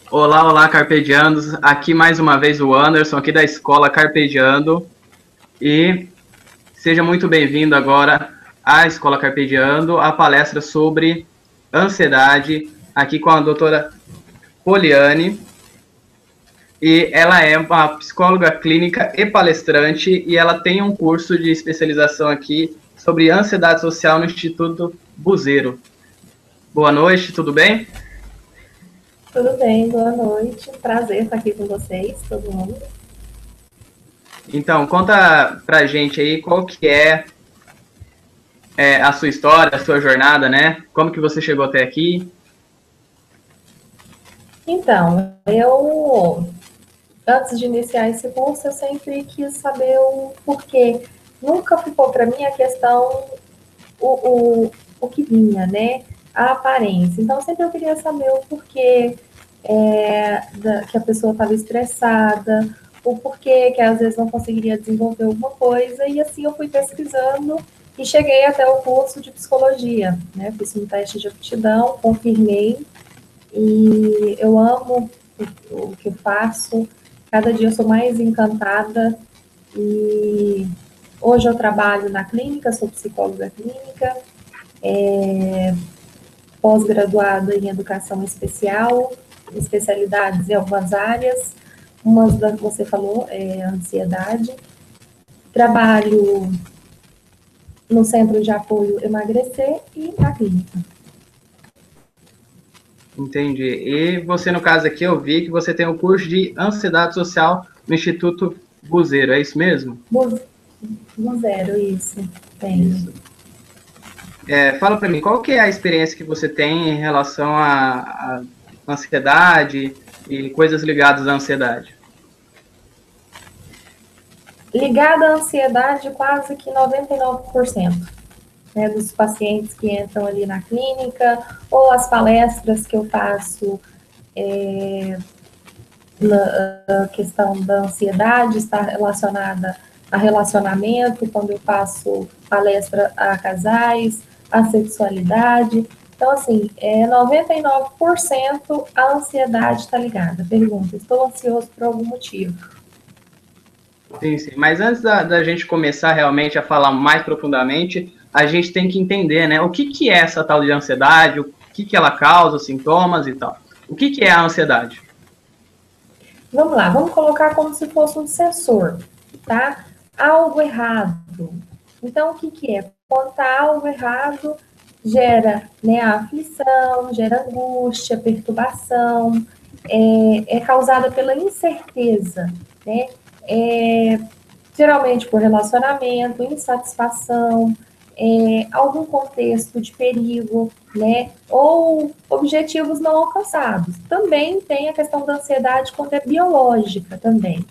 Olá, olá, carpedianos. Aqui mais uma vez o Anderson, aqui da escola Carpediando. E seja muito bem-vindo agora à Escola Carpediando, a palestra sobre ansiedade, aqui com a doutora Poliane. E ela é uma psicóloga clínica e palestrante, e ela tem um curso de especialização aqui sobre ansiedade social no Instituto Buseiro. Boa noite, tudo bem? Tudo bem, boa noite. Prazer estar aqui com vocês, todo mundo. Então, conta pra gente aí qual que é a sua história, a sua jornada, né? Como que você chegou até aqui? Então, antes de iniciar esse curso, eu sempre quis saber o porquê. Nunca ficou para mim a questão, o que vinha, né? A aparência. Então, sempre eu queria saber o porquê que a pessoa estava estressada, o porquê que às vezes não conseguiria desenvolver alguma coisa, e assim eu fui pesquisando e cheguei até o curso de psicologia, né? Fiz um teste de aptidão, confirmei, e eu amo o que eu faço, cada dia eu sou mais encantada, e hoje eu trabalho na clínica, sou psicóloga clínica, pós-graduada em educação especial, especialidades em algumas áreas, uma das que você falou é ansiedade. Trabalho no Centro de Apoio Emagrecer e na clínica. Entendi. E você, no caso aqui, eu vi que você tem um curso de ansiedade social no Instituto Buseiro, é isso mesmo? Buseiro, isso. Tenho. Isso. Fala para mim, qual que é a experiência que você tem em relação à ansiedade e coisas ligadas à ansiedade? Ligada à ansiedade, quase que 99%. Né, dos pacientes que entram ali na clínica, ou as palestras que eu faço na questão da ansiedade está relacionada a relacionamento, quando eu faço palestra a casais, a sexualidade. Então, assim, 99% a ansiedade está ligada. Pergunta, estou ansioso por algum motivo? Sim, sim. Mas antes da gente começar realmente a falar mais profundamente, a gente tem que entender, né, o que é essa tal de ansiedade, o que ela causa, sintomas e tal. O que é a ansiedade? Vamos lá, vamos colocar como se fosse um sensor, tá? Algo errado. Então, o que é? Quando está algo errado, gera, né, a aflição, gera angústia, perturbação, é causada pela incerteza, né? Geralmente por relacionamento, insatisfação, algum contexto de perigo, né? Ou objetivos não alcançados. Também tem a questão da ansiedade quando é biológica também.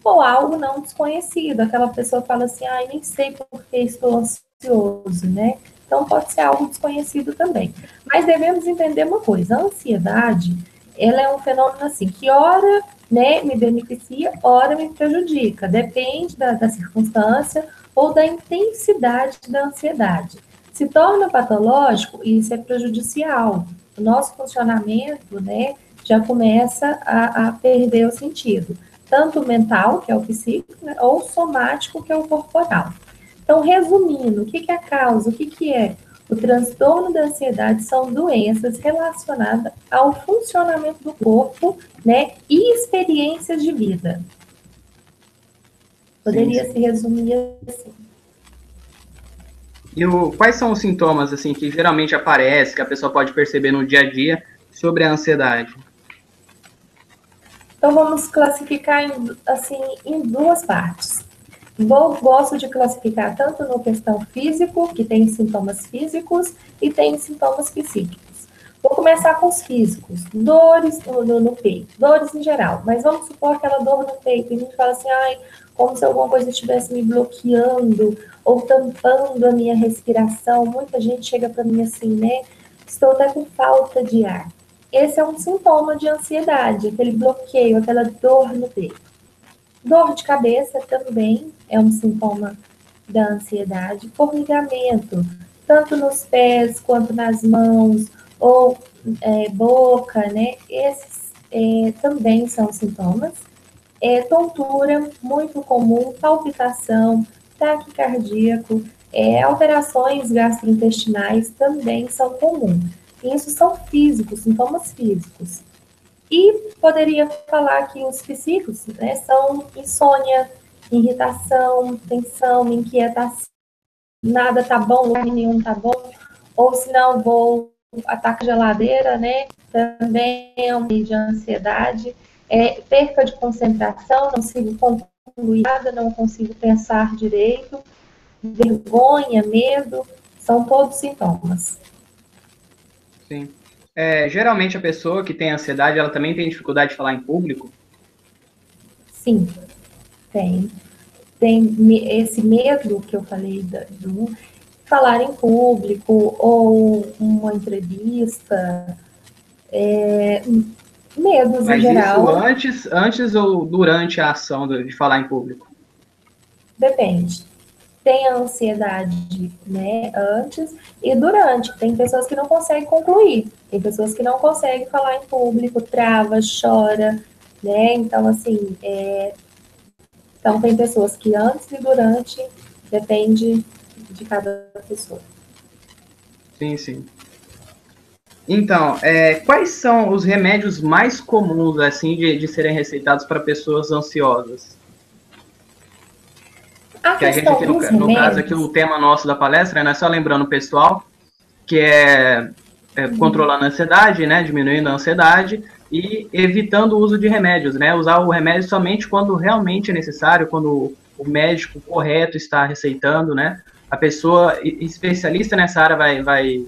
Ou algo não desconhecido, aquela pessoa fala assim, ai, nem sei por que estou ansioso, né? Então pode ser algo desconhecido também. Mas devemos entender uma coisa, a ansiedade, ela é um fenômeno assim, que ora, né, me beneficia, ora me prejudica, depende da circunstância ou da intensidade da ansiedade. Se torna patológico, isso é prejudicial. O nosso funcionamento, né, já começa a perder o sentido, tanto mental, que é o psíquico, né, ou somático, que é o corporal. Então, resumindo, o que é a causa, o que é? O transtorno da ansiedade são doenças relacionadas ao funcionamento do corpo, né, e experiências de vida. Poderia se resumir assim. E quais são os sintomas assim que geralmente aparecem, que a pessoa pode perceber no dia a dia sobre a ansiedade? Então vamos classificar em duas partes. Gosto de classificar tanto no questão físico, que tem sintomas físicos, e tem sintomas psíquicos. Vou começar com os físicos. Dores no peito, dores em geral. Mas vamos supor aquela dor no peito, e a gente fala assim, ai, como se alguma coisa estivesse me bloqueando, ou tampando a minha respiração. Muita gente chega para mim assim, né? Estou até com falta de ar. Esse é um sintoma de ansiedade, aquele bloqueio, aquela dor no peito. Dor de cabeça também é um sintoma da ansiedade. Formigamento tanto nos pés quanto nas mãos, ou boca, né? Esses também são sintomas. Tontura, muito comum, palpitação, taquicardíaco, alterações gastrointestinais também são comuns. Isso são físicos, sintomas físicos. E poderia falar que os psíquicos, né, são insônia, irritação, tensão, inquietação, nada tá bom, lugar nenhum tá bom, ou se não vou ataque geladeira, né, também é um meio de ansiedade, perca de concentração, não consigo concluir nada, não consigo pensar direito, vergonha, medo, são todos sintomas. Sim. Geralmente a pessoa que tem ansiedade, ela também tem dificuldade de falar em público? Sim, tem. Tem esse medo que eu falei do falar em público ou uma entrevista, medos Mas em geral. isso antes ou durante a ação de falar em público? Depende. Tem a ansiedade, né, antes e durante. Tem pessoas que não conseguem concluir, tem pessoas que não conseguem falar em público, trava, chora, né? Então, assim, então tem pessoas que antes e durante, depende de cada pessoa. Sim, sim. Então, quais são os remédios mais comuns, assim, de serem receitados para pessoas ansiosas? Que a gente aqui, no caso, aqui o tema nosso da palestra, né, só lembrando o pessoal, que controlando a ansiedade, né, diminuindo a ansiedade e evitando o uso de remédios, né, usar o remédio somente quando realmente é necessário, quando o médico correto está receitando, né, a pessoa especialista nessa área vai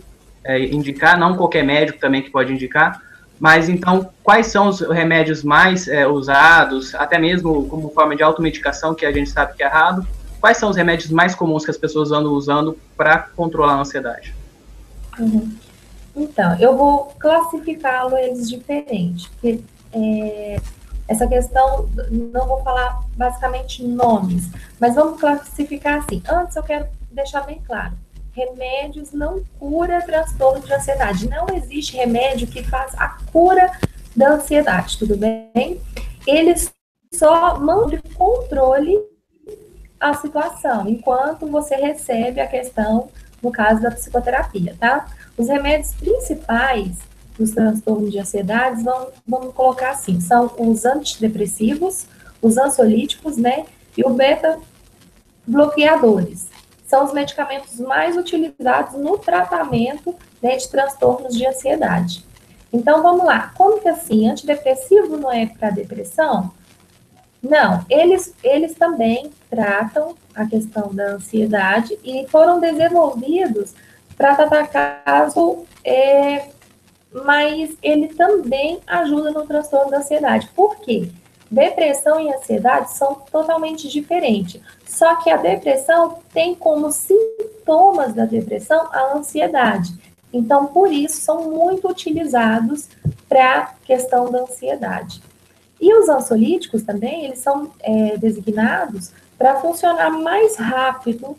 indicar, não qualquer médico também que pode indicar, mas então, quais são os remédios mais usados, até mesmo como forma de automedicação, que a gente sabe que é errado, quais são os remédios mais comuns que as pessoas andam usando para controlar a ansiedade? Uhum. Então, eu vou classificá-lo eles diferente, porque essa questão, não vou falar basicamente nomes, mas vamos classificar assim. Antes eu quero deixar bem claro, remédios não cura transtorno de ansiedade. Não existe remédio que faz a cura da ansiedade, tudo bem? Eles só mandam de controle a situação, enquanto você recebe a questão, no caso da psicoterapia, tá? Os remédios principais dos transtornos de ansiedade, vamos colocar assim, são os antidepressivos, os ansiolíticos, né, e o beta-bloqueadores. São os medicamentos mais utilizados no tratamento, né, de transtornos de ansiedade. Então, vamos lá. Como que assim, antidepressivo não é para depressão? Não, eles também tratam a questão da ansiedade e foram desenvolvidos para tratar caso, mas ele também ajuda no transtorno da ansiedade. Por quê? Depressão e ansiedade são totalmente diferentes. Só que a depressão tem como sintomas da depressão a ansiedade. Então, por isso, são muito utilizados para a questão da ansiedade. E os ansiolíticos também, eles são designados para funcionar mais rápido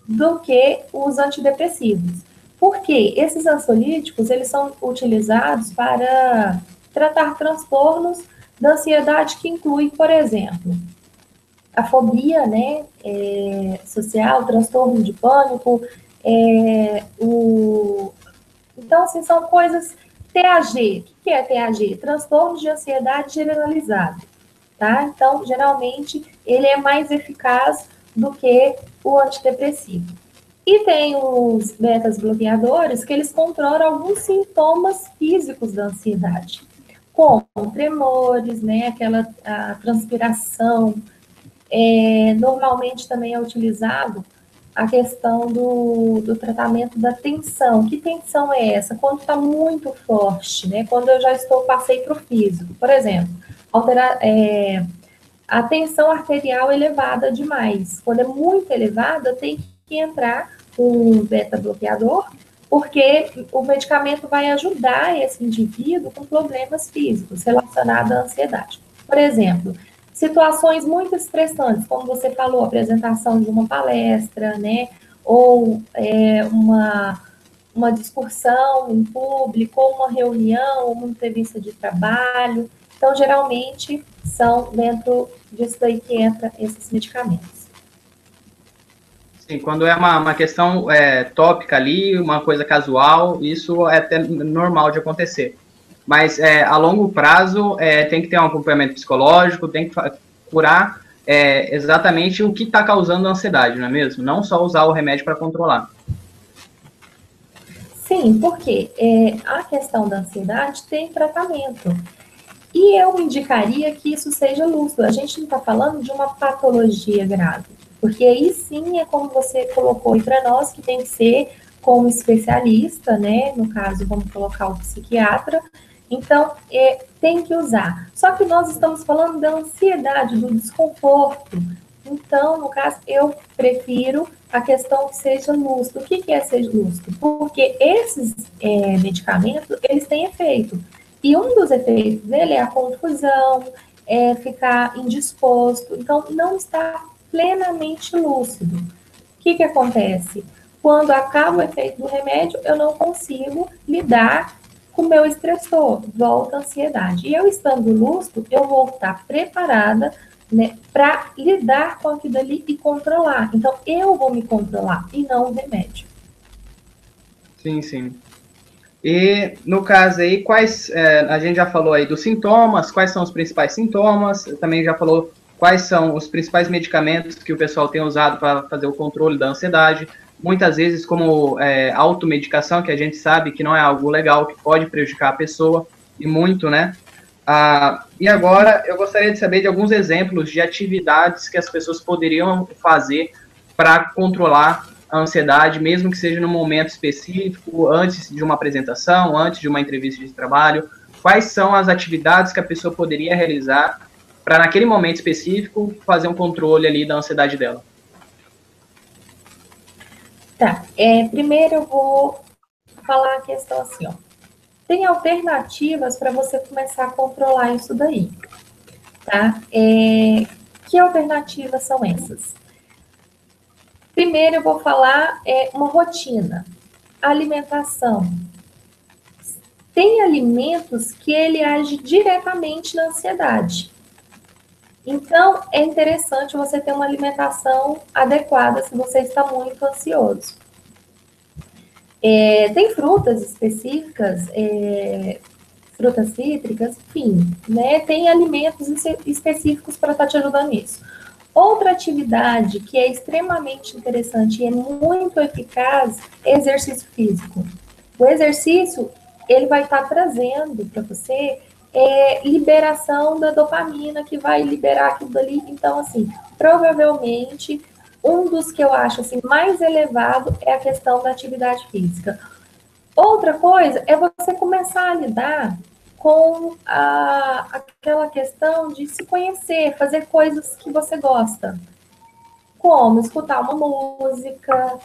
do que os antidepressivos. Por quê? Esses ansiolíticos, eles são utilizados para tratar transtornos da ansiedade que inclui, por exemplo, a fobia, né, social, transtorno de pânico, Então, assim, são coisas... TAG, o que é TAG? Transtorno de ansiedade generalizado, tá? Então, geralmente, ele é mais eficaz do que o antidepressivo. E tem os betas-bloqueadores que eles controlam alguns sintomas físicos da ansiedade, como tremores, né, a transpiração. Normalmente também é utilizado a questão do tratamento da tensão. Que tensão é essa? Quando está muito forte, né? Quando eu já passei para o físico. Por exemplo, a tensão arterial elevada demais. Quando é muito elevada, tem que entrar um beta-bloqueador, porque o medicamento vai ajudar esse indivíduo com problemas físicos relacionados à ansiedade. Por exemplo, situações muito estressantes, como você falou, apresentação de uma palestra, né? ou uma discussão em público, ou uma reunião, ou uma entrevista de trabalho. Então, geralmente, são dentro disso daí que entra esses medicamentos. Sim, quando é uma questão tópica ali, uma coisa casual, isso é até normal de acontecer. Mas a longo prazo tem que ter um acompanhamento psicológico, tem que curar exatamente o que está causando a ansiedade, não é mesmo? Não só usar o remédio para controlar. Sim, porque a questão da ansiedade tem tratamento. E eu indicaria que isso seja lúcido. A gente não está falando de uma patologia grave, porque aí sim é como você colocou para nós, que tem que ser como especialista, né? No caso, vamos colocar o psiquiatra. Então, tem que usar. Só que nós estamos falando da ansiedade, do desconforto. Então, no caso, eu prefiro a questão que seja lúcido. O que é ser lúcido? Porque esses medicamentos, eles têm efeito. E um dos efeitos dele é a confusão, é ficar indisposto. Então, não está plenamente lúcido. O que acontece? Quando acaba o efeito do remédio, eu não consigo lidar com o meu estressor, volta a ansiedade. E eu estando lúcido, eu vou estar preparada, né, para lidar com aquilo ali e controlar. Então, eu vou me controlar e não o remédio. Sim, sim. E no caso aí, a gente já falou aí dos sintomas, quais são os principais sintomas, também já falou quais são os principais medicamentos que o pessoal tem usado para fazer o controle da ansiedade, muitas vezes como automedicação, que a gente sabe que não é algo legal, que pode prejudicar a pessoa, e muito, né? E agora eu gostaria de saber de alguns exemplos de atividades que as pessoas poderiam fazer para controlar a ansiedade, mesmo que seja num momento específico, antes de uma apresentação, antes de uma entrevista de trabalho. Quais são as atividades que a pessoa poderia realizar para, naquele momento específico, fazer um controle ali da ansiedade dela? Tá, primeiro eu vou falar a questão assim, ó. Tem alternativas para você começar a controlar isso daí, tá? Que alternativas são essas? Primeiro eu vou falar uma rotina, alimentação. Tem alimentos que ele age diretamente na ansiedade. Então, é interessante você ter uma alimentação adequada se você está muito ansioso. Tem frutas específicas, frutas cítricas, enfim, né? Tem alimentos específicos para estar te ajudando nisso. Outra atividade que é extremamente interessante e é muito eficaz é exercício físico. O exercício, ele vai estar trazendo para você liberação da dopamina, que vai liberar aquilo dali. Então, assim, provavelmente, um dos que eu acho assim, mais elevado é a questão da atividade física. Outra coisa é você começar a lidar com aquela questão de se conhecer, fazer coisas que você gosta, como escutar uma música,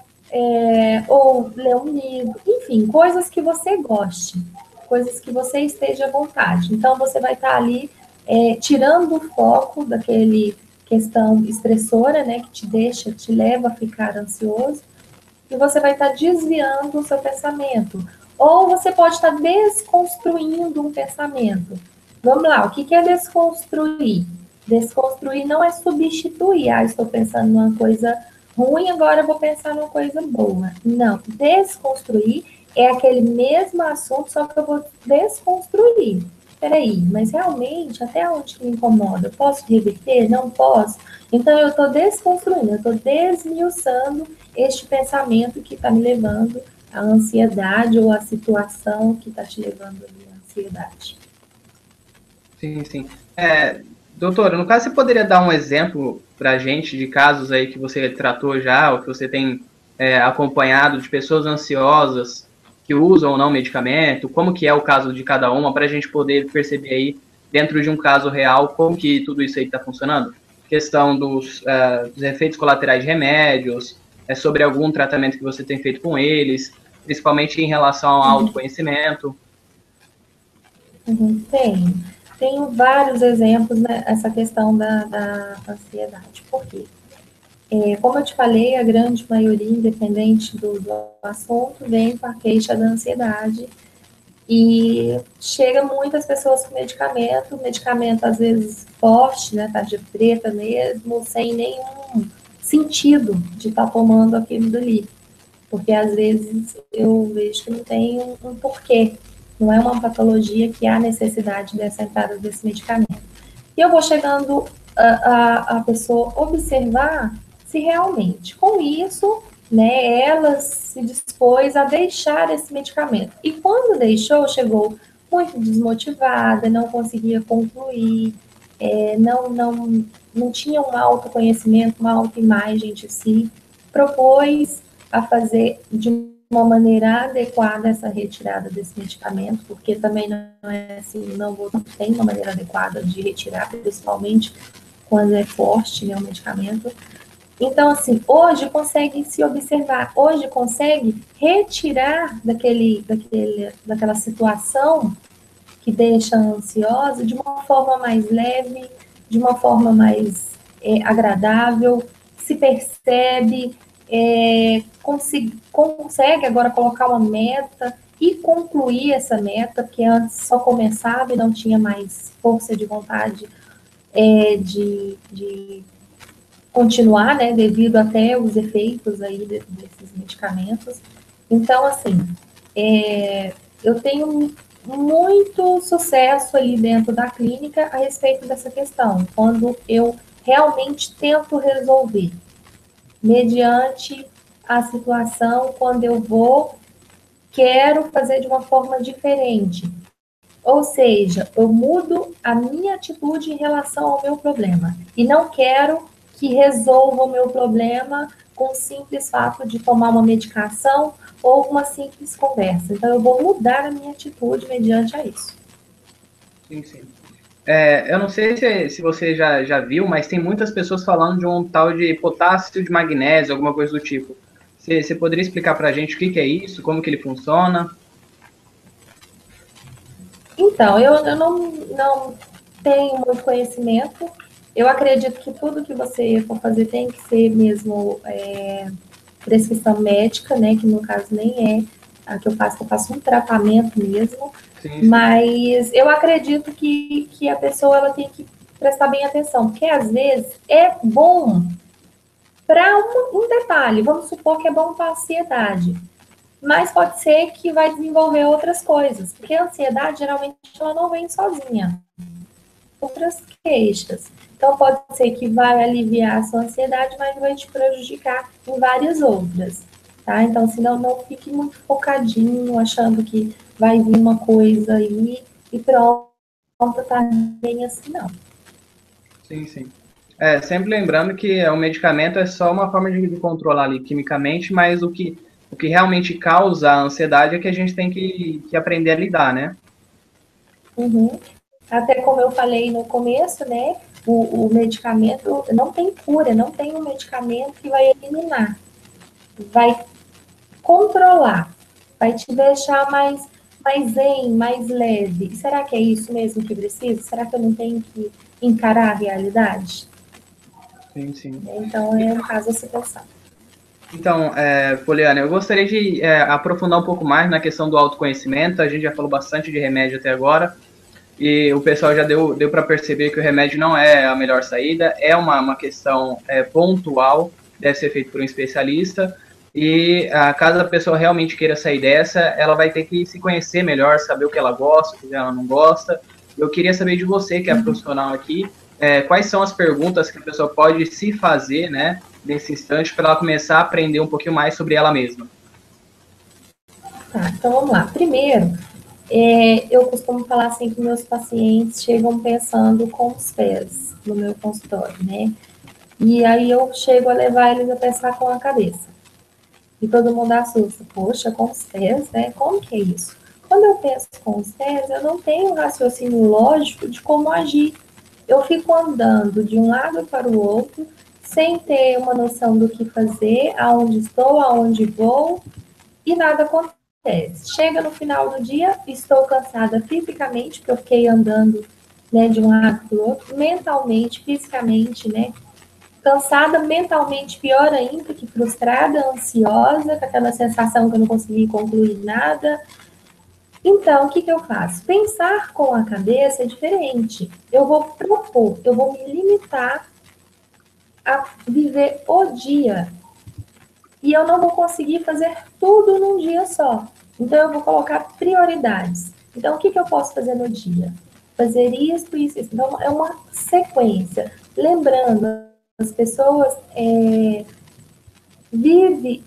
ou ler um livro, enfim, coisas que você goste, coisas que você esteja à vontade. Então, você vai estar ali tirando o foco daquele questão estressora, né, que te deixa, te leva a ficar ansioso, e você vai estar desviando o seu pensamento. Ou você pode estar desconstruindo um pensamento. Vamos lá, o que é desconstruir? Desconstruir não é substituir. Estou pensando numa coisa ruim, agora eu vou pensar numa coisa boa. Não, desconstruir é aquele mesmo assunto, só que eu vou desconstruir. Peraí, mas realmente, até onde me incomoda? Posso reverter? Não posso? Então, eu estou desconstruindo, eu estou desmiuçando este pensamento que está me levando à ansiedade ou à situação que está te levando à ansiedade. Sim, sim. Doutora, no caso, você poderia dar um exemplo para a gente de casos aí que você tratou já, ou que você tem acompanhado de pessoas ansiosas que usam ou não medicamento, como que é o caso de cada uma, para a gente poder perceber aí, dentro de um caso real, como que tudo isso aí está funcionando? Questão dos efeitos colaterais de remédios, sobre algum tratamento que você tem feito com eles, principalmente em relação ao autoconhecimento. Tenho vários exemplos nessa questão da ansiedade. Por quê? Como eu te falei, a grande maioria, independente do assunto, vem com a queixa da ansiedade. E chega muitas pessoas com medicamento às vezes forte, né, tarja preta mesmo, sem nenhum sentido de estar tomando aquilo dali. Porque às vezes eu vejo que não tem um porquê, não é uma patologia que há necessidade dessa entrada desse medicamento. E eu vou chegando a pessoa observar se realmente, com isso, né, ela se dispôs a deixar esse medicamento. E quando deixou, chegou muito desmotivada, não conseguia concluir, não tinha um autoconhecimento, uma autoimagem de si, propôs a fazer de uma maneira adequada essa retirada desse medicamento, porque também não é assim, não tem uma maneira adequada de retirar, principalmente quando é forte, né, o medicamento. Então, assim, hoje consegue se observar, hoje consegue retirar daquela situação que deixa ansiosa de uma forma mais leve, de uma forma mais agradável, se percebe, consegue agora colocar uma meta e concluir essa meta, porque antes só começava e não tinha mais força de vontade de continuar, né, devido até os efeitos aí desses medicamentos. Então, assim, eu tenho muito sucesso ali dentro da clínica a respeito dessa questão, quando eu realmente tento resolver, mediante a situação, quando eu quero fazer de uma forma diferente. Ou seja, eu mudo a minha atitude em relação ao meu problema. E não quero que resolva o meu problema com o simples fato de tomar uma medicação ou uma simples conversa. Então, eu vou mudar a minha atitude mediante a isso. Sim, sim. Eu não sei se você já viu, mas tem muitas pessoas falando de um tal de potássio de magnésio, alguma coisa do tipo. Você poderia explicar para a gente o que é isso, como que ele funciona? Então, eu não tenho muito conhecimento. Eu acredito que tudo que você for fazer tem que ser mesmo prescrição médica, né? Que no caso nem é a que eu faço um tratamento mesmo. Sim. Mas eu acredito que a pessoa ela tem que prestar bem atenção, porque às vezes é bom para um detalhe, vamos supor que é bom para a ansiedade, mas pode ser que vai desenvolver outras coisas, porque a ansiedade geralmente ela não vem sozinha, outras queixas. Então pode ser que vai aliviar a sua ansiedade, mas vai te prejudicar em várias outras, tá? Então, senão não fique muito focadinho, achando que vai vir uma coisa aí e pronto, tá bem assim, não. Sim, sim. Sempre lembrando que o medicamento é só uma forma de controlar ali quimicamente, mas o que realmente causa a ansiedade é que a gente tem que aprender a lidar, né? Uhum. Até como eu falei no começo, né? O medicamento não tem cura, não tem um medicamento que vai eliminar, vai controlar, vai te deixar mais zen, mais leve. E será que é isso mesmo que preciso? Será que eu não tenho que encarar a realidade? Sim, sim. Então, é um caso a se pensar. Então, Poliana, eu gostaria de aprofundar um pouco mais na questão do autoconhecimento. A gente já falou bastante de remédio até agora, e o pessoal já deu para perceber que o remédio não é a melhor saída, é uma questão pontual, deve ser feito por um especialista, e caso a pessoa realmente queira sair dessa, ela vai ter que se conhecer melhor, saber o que ela gosta, o que ela não gosta. Eu queria saber de você, que é profissional aqui, quais são as perguntas que a pessoa pode se fazer, né, nesse instante, para ela começar a aprender um pouquinho mais sobre ela mesma. Tá, então vamos lá. Primeiro, eu costumo falar assim que meus pacientes chegam pensando com os pés no meu consultório, né? E aí eu chego a levar eles a pensar com a cabeça. E todo mundo assusta. Poxa, com os pés, né? Como que é isso? Quando eu penso com os pés, eu não tenho um raciocínio lógico de como agir. Eu fico andando de um lado para o outro, sem ter uma noção do que fazer, aonde estou, aonde vou, e nada acontece. Chega no final do dia, estou cansada fisicamente, porque eu fiquei andando, né, de um lado para o outro, mentalmente, fisicamente, né, Cansada mentalmente, pior ainda, que frustrada, ansiosa, com aquela sensação que eu não consegui concluir nada. Então, o que, que eu faço? Pensar com a cabeça é diferente. Eu vou propor, eu vou me limitar a viver o dia. E eu não vou conseguir fazer tudo num dia só. Então, eu vou colocar prioridades. Então, o que, que eu posso fazer no dia? Fazer isso, isso, isso. Então, é uma sequência. Lembrando, as pessoas vivem,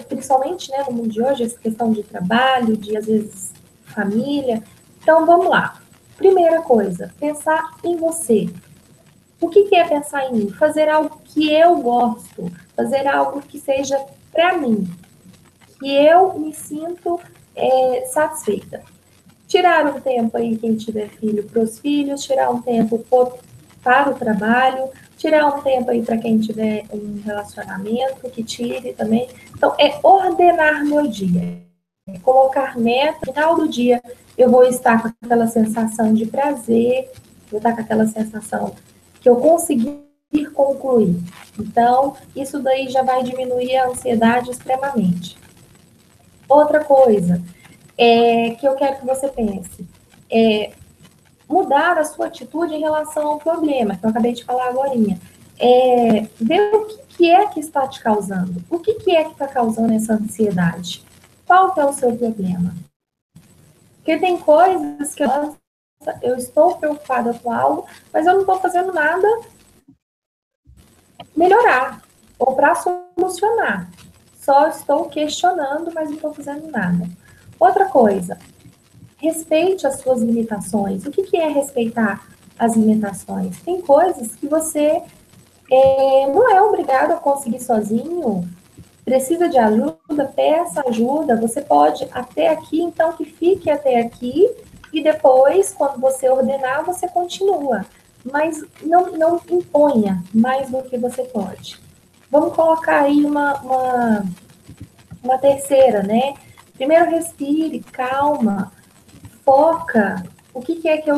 principalmente, né, no mundo de hoje, essa questão de trabalho, de, às vezes, família. Então, vamos lá. Primeira coisa, pensar em você. O que, que é pensar em mim? Fazer algo que eu gosto, fazer algo que seja para mim, que eu me sinto satisfeita. Tirar um tempo aí, quem tiver filho, para os filhos, tirar um tempo para o trabalho, tirar um tempo aí para quem tiver um relacionamento, que tire também. Então, é ordenar meu dia, é colocar meta. No final do dia, eu vou estar com aquela sensação de prazer, vou estar com aquela sensação que eu consegui concluir. Então, isso daí já vai diminuir a ansiedade extremamente. Outra coisa que eu quero que você pense é mudar a sua atitude em relação ao problema, que eu acabei de falar agora. Ver o que é que está te causando. O que é que está causando essa ansiedade? Qual que é o seu problema? Porque tem coisas que eu estou preocupada com algo, mas eu não estou fazendo nada melhorar ou para solucionar. Só estou questionando, mas não estou fazendo nada. Outra coisa, respeite as suas limitações. O que é respeitar as limitações? Tem coisas que você não é obrigado a conseguir sozinho. Precisa de ajuda, peça ajuda. Você pode até aqui, então que fique até aqui e depois, quando você ordenar, você continua. Mas não imponha mais do que você pode. Vamos colocar aí uma terceira, né? Primeiro respire, calma, foca. O que é que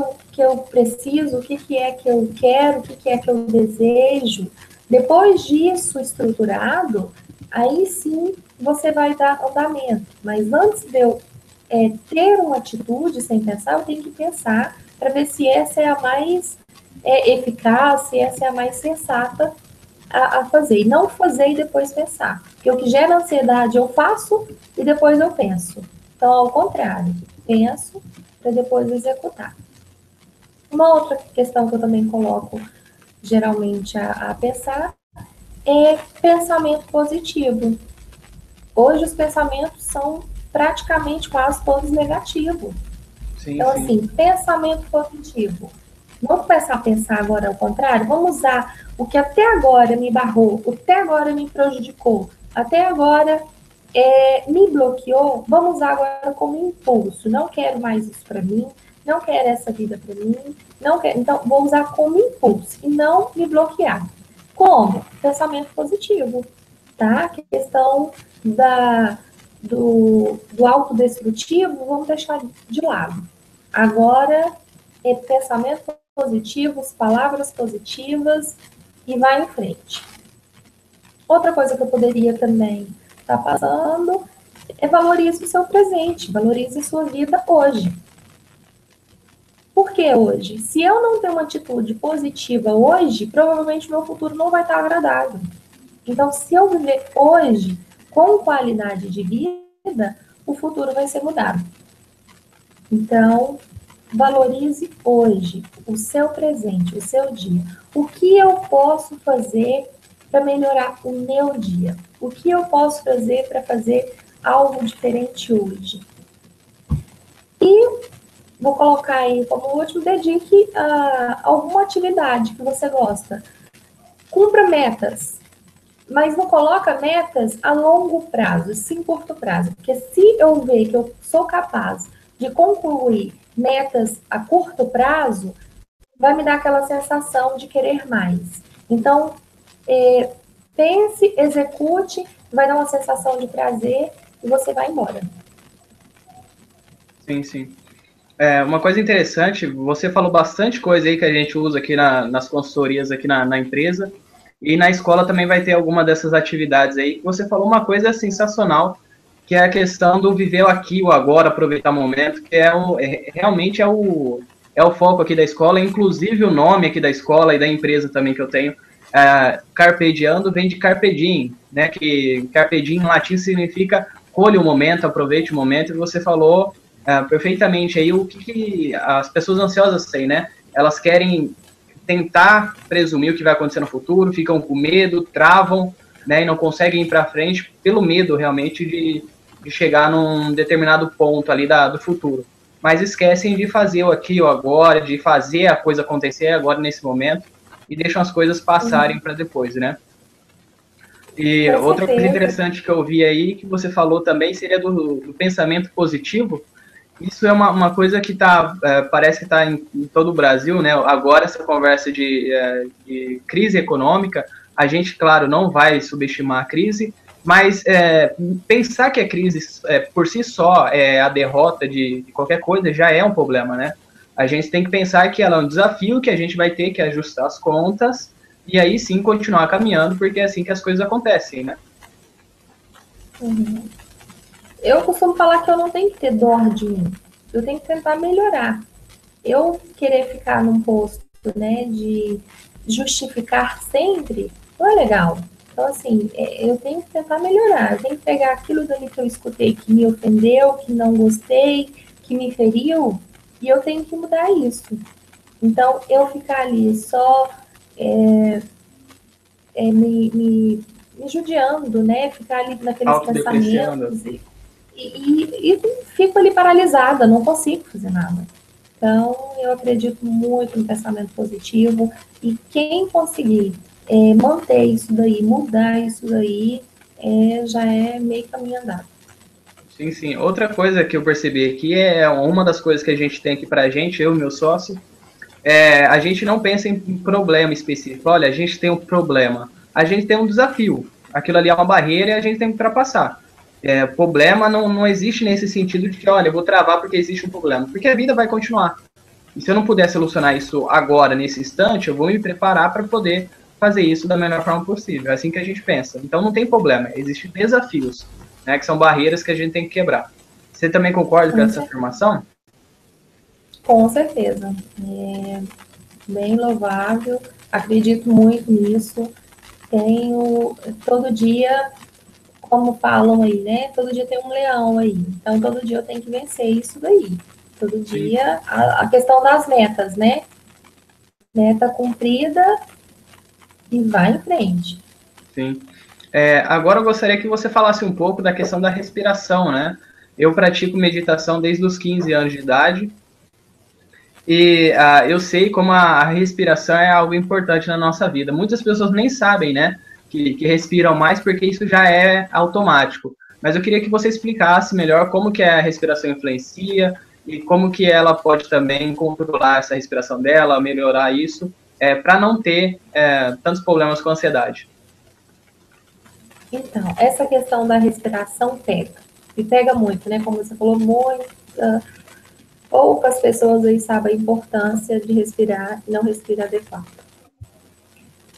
eu preciso, o que é que eu quero, o que é que eu desejo. Depois disso estruturado, aí sim você vai dar andamento. Mas antes de eu ter uma atitude sem pensar, eu tenho que pensar para ver se essa é a mais eficaz, se essa é a mais sensata a fazer. E não fazer e depois pensar. Porque o que gera ansiedade eu faço e depois eu penso. Então, ao contrário, penso para depois executar. Uma outra questão que eu também coloco geralmente a pensar é pensamento positivo. Hoje os pensamentos são praticamente quase todos negativos. Sim, Então, sim. assim, pensamento positivo. Vamos começar a pensar agora ao contrário? Vamos usar o que até agora me barrou, o que até agora me prejudicou, até agora me bloqueou, vamos usar agora como impulso. Não quero mais isso para mim, não quero essa vida para mim, não quero. Então, vou usar como impulso e não me bloquear. Como? Pensamento positivo, tá? A questão do autodestrutivo, vamos deixar de lado. Agora, pensamento positivos, palavras positivas e vai em frente. Outra coisa que eu poderia também estar passando é valorize o seu presente, valorize a sua vida hoje. Por que hoje? Se eu não tenho uma atitude positiva hoje, provavelmente meu futuro não vai estar agradável. Então, se eu viver hoje com qualidade de vida, o futuro vai ser mudado. Então, valorize hoje o seu presente, o seu dia. O que eu posso fazer para melhorar o meu dia? O que eu posso fazer para fazer algo diferente hoje? E vou colocar aí como último, dedique a alguma atividade que você gosta. Cumpra metas, mas não coloca metas a longo prazo, sim curto prazo. Porque se eu ver que eu sou capaz de concluir metas a curto prazo, vai me dar aquela sensação de querer mais. Então, pense, execute, vai dar uma sensação de prazer e você vai embora. Sim, sim. Uma coisa interessante, você falou bastante coisa aí que a gente usa aqui nas consultorias aqui na empresa, E na escola também vai ter alguma dessas atividades aí. Você falou uma coisa sensacional, que é a questão do viver o aqui, o agora, aproveitar o momento, que realmente é o foco aqui da escola, inclusive o nome aqui da escola e da empresa também que eu tenho, Carpe Diem, vem de Carpe Diem, né, que Carpe Diem em latim significa colhe o momento, aproveite o momento, e você falou perfeitamente aí o que as pessoas ansiosas têm, né? Elas querem tentar presumir o que vai acontecer no futuro, ficam com medo, travam, né, e não conseguem ir para frente pelo medo realmente de chegar num determinado ponto ali do futuro. Mas esquecem de fazer o aqui ou agora, de fazer a coisa acontecer agora nesse momento e deixam as coisas passarem para depois, né? E Com outra coisa certeza. interessante que eu vi aí, que você falou também, seria do pensamento positivo. Isso é uma coisa que parece que está em todo o Brasil, né? Agora, essa conversa de crise econômica, a gente, claro, não vai subestimar a crise, mas pensar que a crise por si só é a derrota de qualquer coisa já é um problema, né? A gente tem que pensar que ela é um desafio, que a gente vai ter que ajustar as contas e aí sim continuar caminhando, porque é assim que as coisas acontecem, né? Uhum. Eu costumo falar que eu não tenho que ter dó de mim. Eu tenho que tentar melhorar. Eu querer ficar num posto, né, de justificar sempre, não é legal. Então, assim, eu tenho que tentar melhorar. Eu tenho que pegar aquilo dali que eu escutei que me ofendeu, que não gostei, que me feriu, e eu tenho que mudar isso. Então, eu ficar ali só me judiando, né? Ficar ali naqueles Autodepreciando. pensamentos e fico ali paralisada, não consigo fazer nada. Então, eu acredito muito no pensamento positivo e quem conseguir manter isso daí, mudar isso daí, já é meio caminho andado. Sim, sim. Outra coisa que eu percebi aqui é uma das coisas que a gente tem aqui pra gente, eu e meu sócio, a gente não pensa em problema específico. Olha, a gente tem um problema, a gente tem um desafio. Aquilo ali é uma barreira e a gente tem que ultrapassar. Problema não existe nesse sentido de que, olha, eu vou travar porque existe um problema, porque a vida vai continuar. E se eu não puder solucionar isso agora, nesse instante, eu vou me preparar para poder fazer isso da melhor forma possível. É assim que a gente pensa. Então não tem problema, existem desafios, né, que são barreiras que a gente tem que quebrar. Você também concorda com essa afirmação? Com certeza. Bem louvável, acredito muito nisso. Tenho todo dia, como falam aí, né? Todo dia tem um leão aí. Então, todo dia eu tenho que vencer isso daí. Todo Sim, dia, a questão das metas, né? Meta cumprida e vai em frente. sim. Agora eu gostaria que você falasse um pouco da questão da respiração, né? Eu pratico meditação desde os 15 anos de idade e eu sei como a respiração é algo importante na nossa vida. Muitas pessoas nem sabem, né, que respiram mais porque isso já é automático. Mas eu queria que você explicasse melhor como que a respiração influencia e como que ela pode também controlar essa respiração dela, melhorar isso, para não ter tantos problemas com ansiedade. Então, essa questão da respiração pega. E pega muito, né? Como você falou, poucas pessoas aí sabem a importância de respirar e não respirar adequado.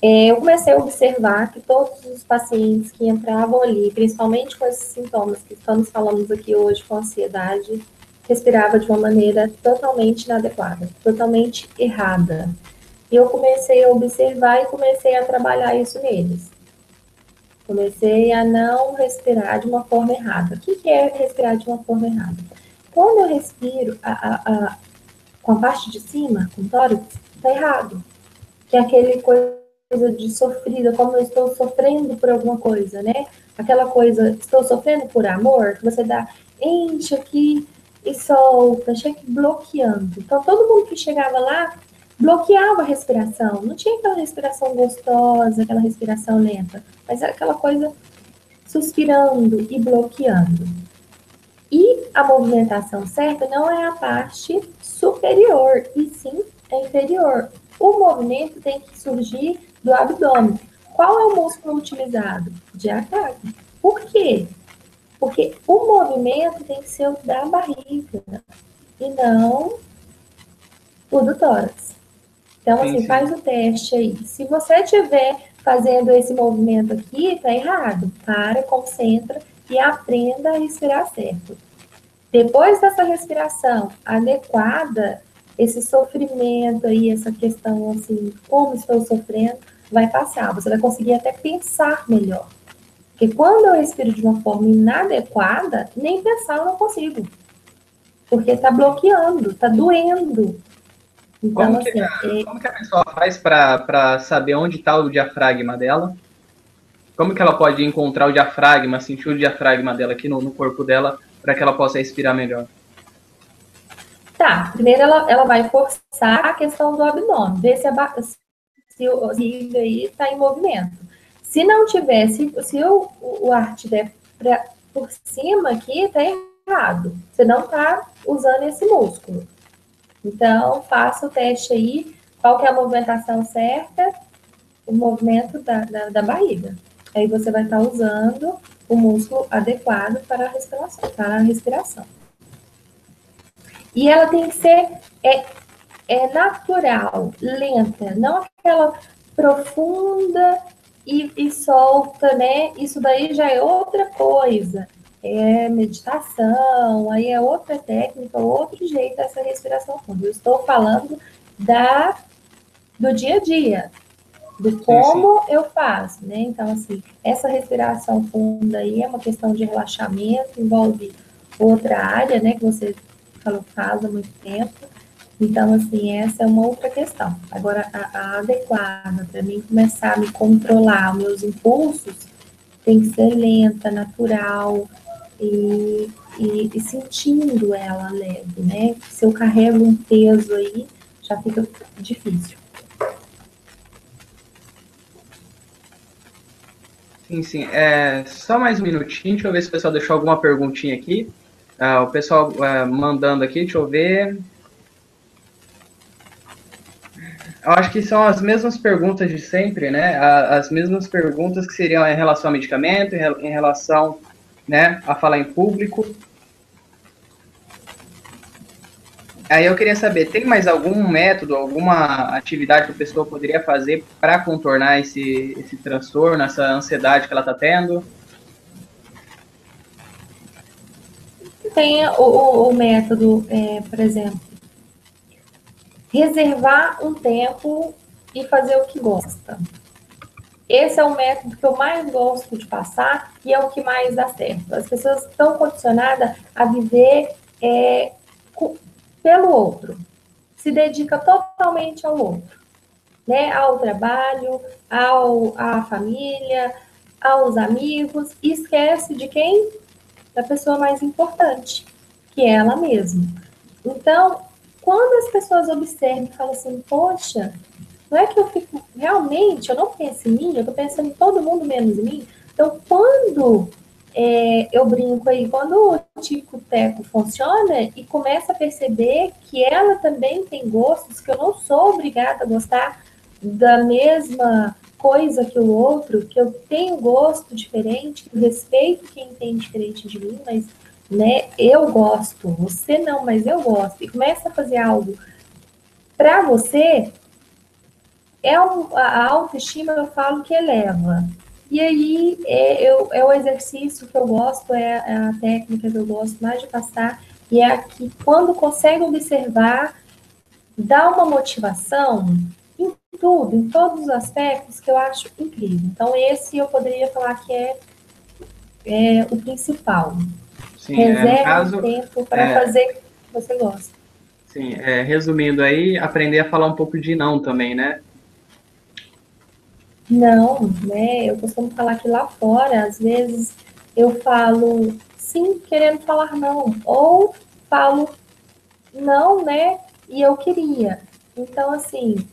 Eu comecei a observar que todos os pacientes que entravam ali, principalmente com esses sintomas que estamos falando aqui hoje, com ansiedade, respirava de uma maneira totalmente inadequada, totalmente errada. E eu comecei a observar e comecei a trabalhar isso neles. Comecei a não respirar de uma forma errada. O que é respirar de uma forma errada? Quando eu respiro com a parte de cima, com o tórax, está errado. Que é aquele coisa de sofrida, como eu estou sofrendo por alguma coisa, né? Aquela coisa, estou sofrendo por amor, que você dá, enche aqui e solta, chega bloqueando. Então, todo mundo que chegava lá bloqueava a respiração. Não tinha aquela respiração gostosa, aquela respiração lenta, mas era aquela coisa suspirando e bloqueando. E a movimentação certa não é a parte superior, e sim a inferior. O movimento tem que surgir do abdômen. Qual é o músculo utilizado? Diafragma. Por quê? Porque o movimento tem que ser o da barriga e não o do tórax. Então, Sim, assim, sim. faz o teste aí. Se você estiver fazendo esse movimento aqui, está errado. Para, concentra e aprenda a respirar certo. Depois dessa respiração adequada, esse sofrimento aí, essa questão assim, como estou sofrendo, vai passar. Você vai conseguir até pensar melhor. Porque quando eu respiro de uma forma inadequada, nem pensar eu não consigo. Porque está bloqueando, está doendo. Então, como que a pessoa faz para saber onde está o diafragma dela? Como que ela pode encontrar o diafragma, sentir o diafragma dela aqui no corpo dela, para que ela possa respirar melhor? Tá, primeiro ela vai forçar a questão do abdômen, ver se o aí está em movimento. Se não tiver, se o ar estiver por cima aqui, está errado. Você não está usando esse músculo. Então, faça o teste aí, qual que é a movimentação certa, o movimento da barriga. Aí você vai estar usando o músculo adequado para a respiração. E ela tem que ser natural, lenta, não aquela profunda e solta, né? Isso daí já é outra coisa. É meditação, aí é outra técnica, outro jeito dessa respiração funda. Eu estou falando do dia a dia, do como eu faço, né? Então, assim, essa respiração funda aí é uma questão de relaxamento, envolve outra área, né? Que você falou que faz há muito tempo. Então, assim, essa é uma outra questão. Agora, a adequada, para mim começar a me controlar os meus impulsos, tem que ser lenta, natural e sentindo ela leve, né? Se eu carrego um peso aí, já fica difícil. Sim. Só mais um minutinho, deixa eu ver se o pessoal deixou alguma perguntinha aqui. O pessoal mandando aqui, deixa eu ver. Eu acho que são as mesmas perguntas de sempre, né? As mesmas perguntas que seriam em relação ao medicamento, em relação, né, a falar em público. Aí eu queria saber, tem mais algum método, alguma atividade que a pessoa poderia fazer para contornar esse transtorno, essa ansiedade que ela está tendo? Tem o método, por exemplo, reservar um tempo e fazer o que gosta. Esse é o método que eu mais gosto de passar e é o que mais dá certo. As pessoas estão condicionadas a viver pelo outro, se dedica totalmente ao outro, né? Ao trabalho, à família, aos amigos, e esquece de quem? Da pessoa mais importante, que é ela mesma. Então, quando as pessoas observam e falam assim, poxa, não é que eu fico, realmente, eu não penso em mim, eu estou pensando em todo mundo menos em mim. Então, quando eu brinco aí, quando o tico-teco funciona e começa a perceber que ela também tem gostos, que eu não sou obrigada a gostar da mesma coisa que o outro, que eu tenho gosto diferente, que eu respeito quem tem diferente de mim, mas né, eu gosto, você não, mas eu gosto. E começa a fazer algo para você, a autoestima, eu falo que eleva. E aí é o exercício que eu gosto, é a técnica que eu gosto mais de passar, e é que quando consegue observar, dá uma motivação em tudo, em todos os aspectos, que eu acho incrível. Então, esse eu poderia falar que é o principal. Sim, Reserve um tempo para fazer o que você gosta. Sim, resumindo aí, aprender a falar um pouco de não também, né? Não, né? Eu costumo falar que lá fora, às vezes, eu falo sim, querendo falar não, ou falo não, né? E eu queria. Então, assim,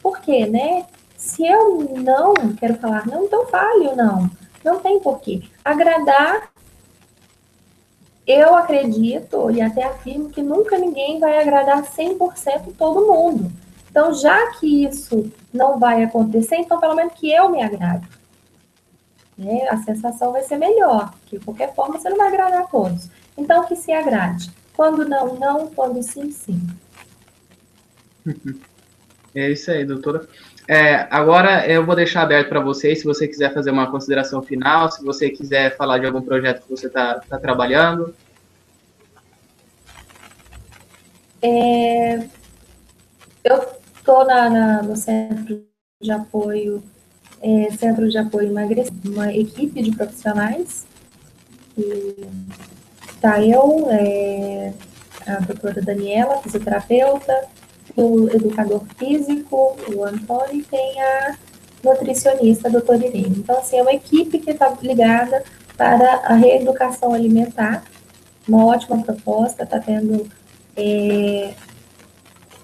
por quê, né? Se eu não quero falar não, então fale o não. Não tem porquê. Agradar, eu acredito e até afirmo que nunca ninguém vai agradar 100% todo mundo. Então, já que isso não vai acontecer, então pelo menos que eu me agrade. Né? A sensação vai ser melhor, porque de qualquer forma você não vai agradar a todos. Então, que se agrade. Quando não, não. Quando sim, sim. É isso aí, doutora. Agora eu vou deixar aberto para vocês, se você quiser fazer uma consideração final, se você quiser falar de algum projeto que você está trabalhando. Eu estou no Centro de Apoio Emagrecimento, uma equipe de profissionais. Tá eu, a doutora Daniela, fisioterapeuta, o educador físico, o Antônio, e tem a nutricionista, a doutora Irene. Então, assim, é uma equipe que está ligada para a reeducação alimentar, uma ótima proposta, está tendo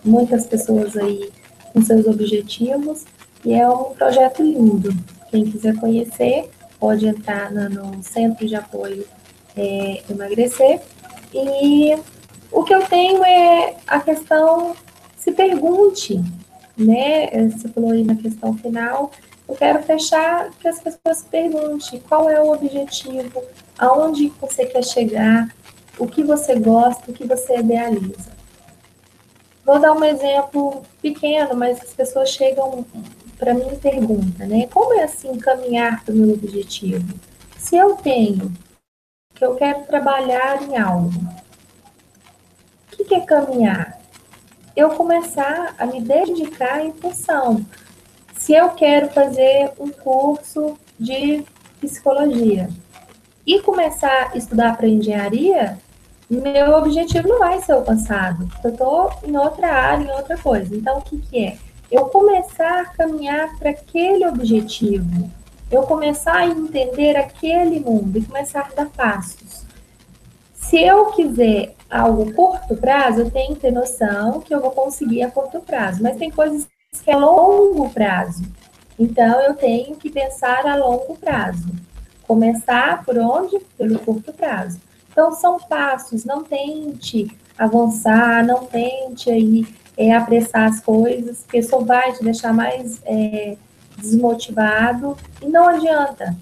muitas pessoas aí com seus objetivos, e é um projeto lindo. Quem quiser conhecer, pode entrar no Centro de Apoio Emagrecer. E o que eu tenho é a questão, se pergunte, né? Você falou aí na questão final, eu quero fechar que as pessoas se perguntem qual é o objetivo, aonde você quer chegar, o que você gosta, o que você idealiza. Vou dar um exemplo pequeno, mas as pessoas chegam para mim e perguntam, né? Como é assim caminhar para o meu objetivo? Se eu tenho que eu quero trabalhar em algo, o que é caminhar? Eu começar a me dedicar em função. Se eu quero fazer um curso de psicologia e começar a estudar para engenharia, meu objetivo não vai ser alcançado. Eu estou em outra área, em outra coisa. Então, o que é? Eu começar a caminhar para aquele objetivo. Eu começar a entender aquele mundo e começar a dar passos. Se eu quiser algo curto prazo, eu tenho que ter noção que eu vou conseguir a curto prazo. Mas tem coisas que é longo prazo. Então, eu tenho que pensar a longo prazo. Começar por onde? Pelo curto prazo. Então, são passos, não tente avançar, não tente aí apressar as coisas, porque isso vai te deixar mais desmotivado e não adianta.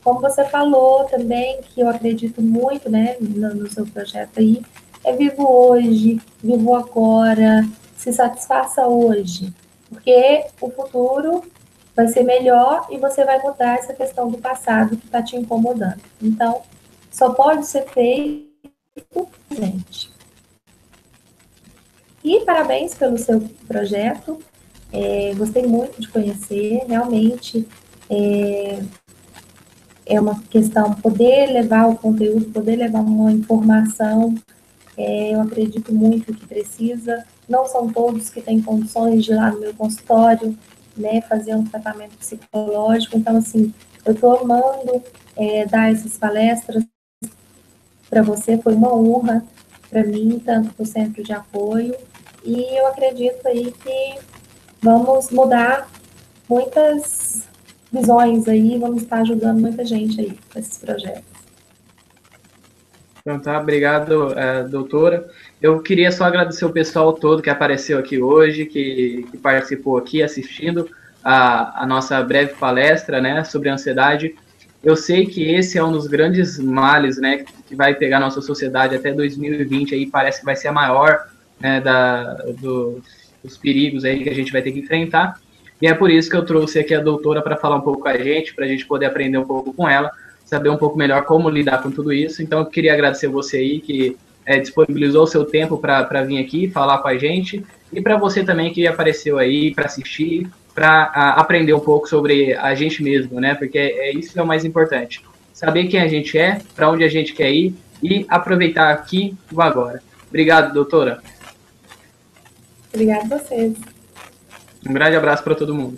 Como você falou também, que eu acredito muito, né, no seu projeto aí, é vivo hoje, vivo agora, se satisfaça hoje, porque o futuro vai ser melhor e você vai mudar essa questão do passado que está te incomodando. Então, só pode ser feito presente. E parabéns pelo seu projeto. Gostei muito de conhecer. Realmente é uma questão poder levar o conteúdo, poder levar uma informação. Eu acredito muito que precisa. Não são todos que têm condições de ir lá no meu consultório, né, fazer um tratamento psicológico. Então, assim, eu estou amando dar essas palestras para você, foi uma honra para mim, tanto para o Centro de Apoio, e eu acredito aí que vamos mudar muitas visões aí, vamos estar ajudando muita gente aí com esses projetos. Então tá, obrigado, doutora. Eu queria só agradecer o pessoal todo que apareceu aqui hoje, que participou aqui assistindo a nossa breve palestra, né, sobre ansiedade. Eu sei que esse é um dos grandes males, né, que vai pegar a nossa sociedade até 2020, aí parece que vai ser a maior, né, dos perigos aí que a gente vai ter que enfrentar. E é por isso que eu trouxe aqui a doutora para falar um pouco com a gente, para a gente poder aprender um pouco com ela, saber um pouco melhor como lidar com tudo isso. Então, eu queria agradecer você aí que disponibilizou o seu tempo para vir aqui falar com a gente, e para você também que apareceu aí para assistir, para aprender um pouco sobre a gente mesmo, né? Porque isso que é o mais importante. Saber quem a gente é, para onde a gente quer ir e aproveitar aqui o agora. Obrigado, doutora. Obrigada a vocês. Um grande abraço para todo mundo.